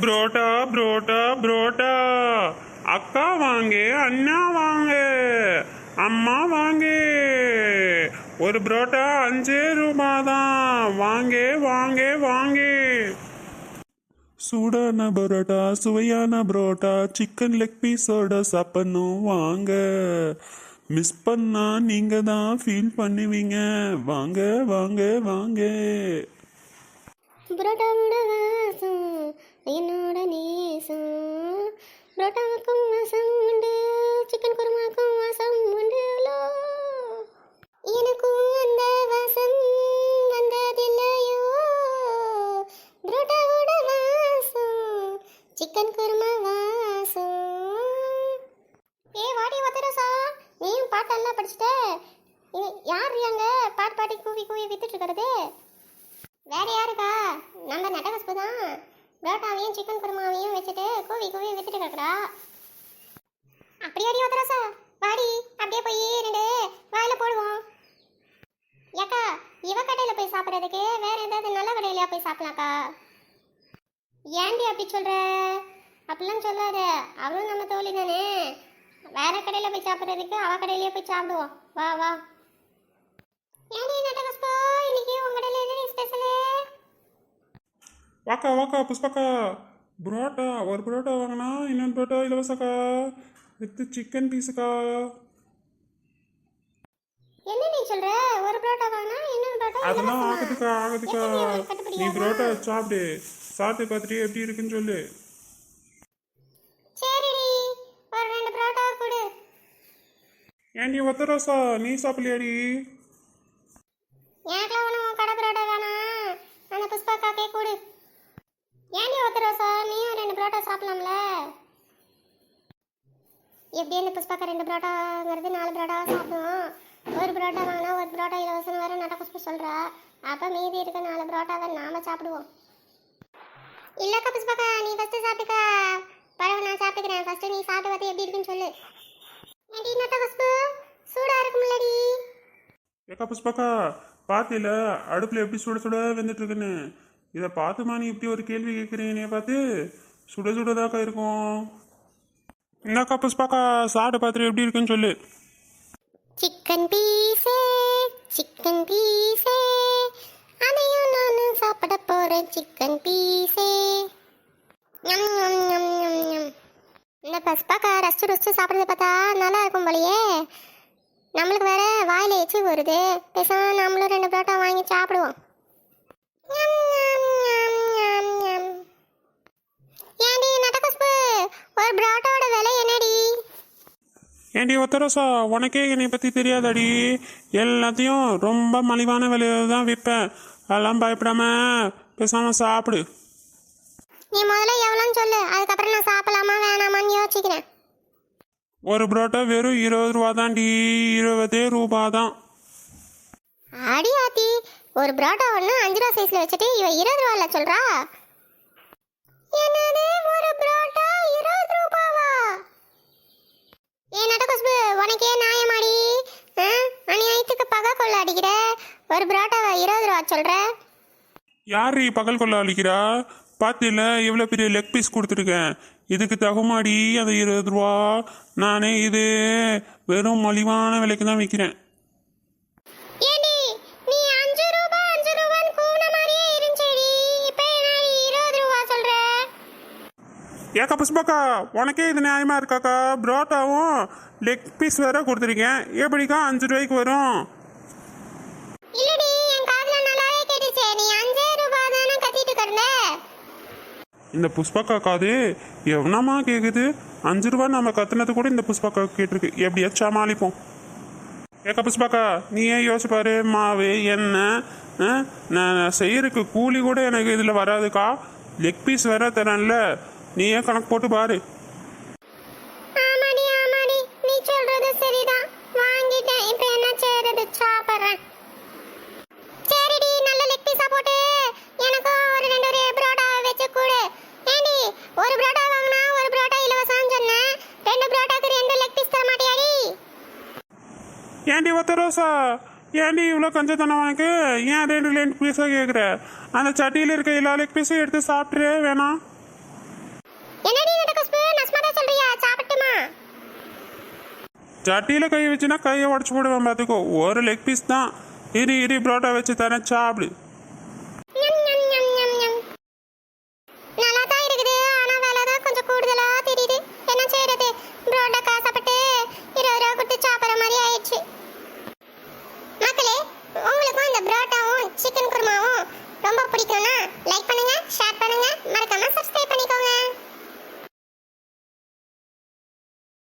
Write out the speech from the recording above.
புரோட்டா புரோட்டா புரோட்டா. அக்கா வாங்க, அண்ணா வாங்க, அம்மா வாங்க. ஒரு புரோட்டா 5 ரூபா தான். வாங்க வாங்க வாங்க. சூடான பரோட்டா, சுவையான பரோட்டா, சிக்கன் லெக் பீஸோட சாப்பிடணும் வாங்க. மிஸ் பண்ணா நீங்க தான் ஃபீல் பண்ணுவீங்க. வாங்க வாங்க வாங்க. புரோட்டாவோட வாசம் என்னோட நேசம். புரோட்டாவுக்கும் வாசம் உண்டு, சிக்கன் குருமாக்கும் வாசம் உண்டு. எனக்கும் அந்த வாசம் வந்ததில்லையோ. புரோட்டாவோட வாசம், சிக்கன் குருமா வாசம். வாடி ஒத்தரசா, நீயும் பாட்டெல்லாம் படிச்சுட்ட. யார் அங்க பாட்டு பாட்டி கூவி கூவி வித்துட்டு இருக்கிறது? வேற யாருக்கா? நம்ம நட்டகஸ்பு தான். புரோட்டாவையும் சிக்கன் குருமாவையும் வச்சுட்டு கூவி கூவி வித்துட்டு கிடக்குறா. அப்படியாடி ஒத்தரசா, வாடி அப்படியே போய் 2 வாயில போடுவோம். ஏக்கா, இவ கடையில் போய் சாப்பிட்றதுக்கு வேற ஏதாவது நல்ல கடையிலையா போய் சாப்பிடலாக்கா? ஏன்டி அப்படி சொல்ற? அப்படிலாம் சொல்லாத, அவளும் நம்ம தோழி தானே. வேற கடையில் போய் சாப்பிட்றதுக்கு அவ கடையிலேயே போய் சாப்பிடுவோம். வா வா. ஏன்டி நட்டகஸ்பு, இன்னைக்கு உங்க கடையில் என்ன ஸ்பெஷலு? வாக்கா வாக்கா புஷ்பாக்கா. புரோட்டா ஒரு புரோட்டா வாங்கினா இன்னொன்று புரோட்டா இலவசக்கா. With chicken பீஸுக்கா. என்ன நீ சொல்ற? ஒரு புரோட்டா வாங்கினா இன்னொரு புரோட்டா அதெல்லாம் இலவசமா? ஆகுதுக்கா ஆகுதுக்கா. எப்படி உனக்கு நீ கட்டுப்படியாகும்? புரோட்டா சாப்பிட்டு பார்த்துட்டு எப்படி இருக்குன்னு சொல்லு. சரிடி, ஒரு 2 புரோட்டா கொடு. ஏன்டி ஒத்த ரோசா, நீ சாப்பிடலையாடி? எனக்குலாம் ஒன்றும் கடை புரோட்டா வேணாம், அந்த புஷ்பாக்காக்கே கொடு. ஏன்டி ஒத்தரோசா, நீயும் 2 புரோட்டா சாப்பிடலாம்ல? எப்படி அந்த புஷ்பாக்கா 2 புரோட்டாங்கிறது 4 புரோட்டா சாப்பிடுவோம். ஒரு புரோட்டா வாங்கினா ஒரு புரோட்டா இலவசம் வேற நட்ட புஷ்பு சொல்கிறா. அப்போ மீதி இருக்க 4 புரோட்டாவை நாம சாப்பிடுவோம். இல்லைக்கா புஷ்பாக்கா, நீ ஃபஸ்ட்டு சாப்பிட்டுக்கா. பரவாயில்ல, நான் சாப்பிட்டுக்கிறேன். ஃபஸ்ட்டு நீ சாப்பிட்டு பார்த்து எப்படி இருக்குன்னு சொல்லு. ஏன்டி நட்ட புஷ்பு, சூடாக இருக்கும்லடி? ஏக்கா புஷ்பாக்கா, பார்த்தில அடுப்பில் எப்படி சுட சுட வெந்துட்டு இருக்குன்னு. இதை பார்த்துமா நீ இப்படி ஒரு கேள்வி கேட்குறீங்க? பார்த்து சுட சுடதாக்கா இருக்கும். என்னக்கா புஷ்பாக்கா, சாப்பிட்டு பார்த்துட்டு எப்படி இருக்குன்னு சொல்லு. சிக்கன் பீஸே, சிக்கன் பீஸே, அதையும் நானும் சாப்பிட போறேன். சிக்கன் பீஸே. ஞம் ஞம் ஞம் ஞம் ஞம். இந்த புஷ்பாக்கா ரசிச்சு ருசிச்சு சாப்பிட்றத பார்த்தா நல்லா இருக்கும் போலையே. நம்மளுக்கு வேற வாயில எச்சி வருது. பேசாம நம்மளும் 2 புரோட்டா வாங்கி சாப்பிடுவோம். ஞம் ஞம் ஞம் ஞம் ஞம். ஏண்டி நட்டகுஸ்பு, ஒரு புரோட்டாவோட விலை என்னடி? ஏண்டி ஒத்தரோசா, உனக்கே என்னை பற்றி தெரியாதாடி? எல்லாத்தையும் ரொம்ப மலிவான விலையில தான் விற்பேன். அதெல்லாம் பயப்படாம பேசாமல் சாப்பிடு. நீ முதல்ல எவ்வளோன்னு சொல்லு, அதுக்கப்புறம் நான் சாப்பிடலாமா வேணாமான்னு யோசிக்கிறேன். ஒரு புரோட்டா வெறும் 20 ரூபா தான்டி. 20 ரூபா தான். அடி ஆத்தி, ஒரு புரோட்டா ஒன்று 5 ரூபா சைஸில் வச்சுட்டு இவ 20 ரூபால சொல்கிறா. என்னது, ஒரு புரோட்டா 20 ரூபாவா? நட்டகுஸ்பு, உனக்கே நியாயமாடி? அநியாயத்துக்கு பகை கொள்ள அடிக்கிற. ஒரு புரோட்டாவை 20 ரூபா சொல்கிற? யார் பகல் கொள்ள அழிக்கிறா? பார்த்தில எவ்வளோ பெரிய லெக் பீஸ் கொடுத்துருக்கேன். இதுக்கு தகுமாடி அந்த 20 ரூபா. நானே இது வெறும் மலிவான விலைக்கு தான் விற்கிறேன். ஏண்டி, நீ 5 ரூபா 5 ரூபான்னு கூன மாதிரியே இருந்துச்சேடி. இப்போ என்ன 20 ரூபா சொல்ற? ஏக்கா புஷ்பாக்கா, உனக்கே இது நியாயமா இருக்காக்கா? புரோட்டாவும் லெக் பீஸ் வேற கொடுத்துருக்கேன். எப்படிக்கா 5 ரூபாய்க்கு வரும்? இல்லடி, என் காதுல நல்லாவே கேட்டுச்சே. நீ 5 ரூபா தானே கத்திட்டு கிடந்த. இந்த புஷ்பாக்கா காது எவனமா கேட்குது? 5 ரூபா நம்ம கத்துனது கூட இந்த புஷ்பாக்கா கேட்டிருக்கு. எப்படியா சமாளிப்போம். ஏக்கா புஷ்பாக்கா, நீ ஏன் யோசிப்பாரு? மாவு எண்ணெய் நான் செய்யறதுக்கு கூலி கூட எனக்கு இதில் வராதுக்கா. லெக் பீஸ் வேற தரேன்ல, நீ ஏன் கணக்கு போட்டு பாரு. ஆமாடி ஆமாடி, நீ சொல்றது சரிதான். வாங்கிட்டேன், இப்போ என்ன செய்யறது? சாப்பிட்றேன். சரிடி, நல்ல லெக் பீஸா போட்டு எனக்கும் ஒரு 2 புரோட்டா வச்சு கொடு. ஏண்டி, ஒரு புரோட்டா வாங்கினா ஒரு புரோட்டா இலவசம்னு சொன்னேன். 2 புரோட்டாக்கு 2 லெக் பீஸ் தர மாட்டியாடி? ஏன்டி ஒத்த ரோசா, ஏன்டி இவ்வளோ கஞ்சத்தனம் உனக்கு? ஏன் 2 லெக் பீஸாக கேட்குற? அந்த சட்டியில் இருக்க எல்லா லெக் பீஸையும் எடுத்து சாப்பிட்றே வேணாம். சட்டியில் கை வச்சுன்னா கையை உடச்சு போடுவேன் பார்த்துக்கோ. ஒரு லெக் பீஸ் தான். இரு புரோட்டா வச்சு தரேன், சாப்பிடு. ஞம், ஞம், ஞம், ஞம், ஞம். நல்லா தான் இருக்குது, ஆனா விலை தான் கொஞ்சம் கூடுதலா தெரியுது. என்ன செய்யறது? புரோட்டா காசப்பட்டு 20 ரூபா கொடுத்து சாப்பிட்ற மாதிரி ஆயிடுச்சு. மக்களே, உங்களுக்கும் இந்த புரோட்டாவும் சிக்கன் குருமாவும் ரொம்ப பிடிக்கும்னா லைக் பண்ணுங்க, ஷேர் பண்ணுங்க.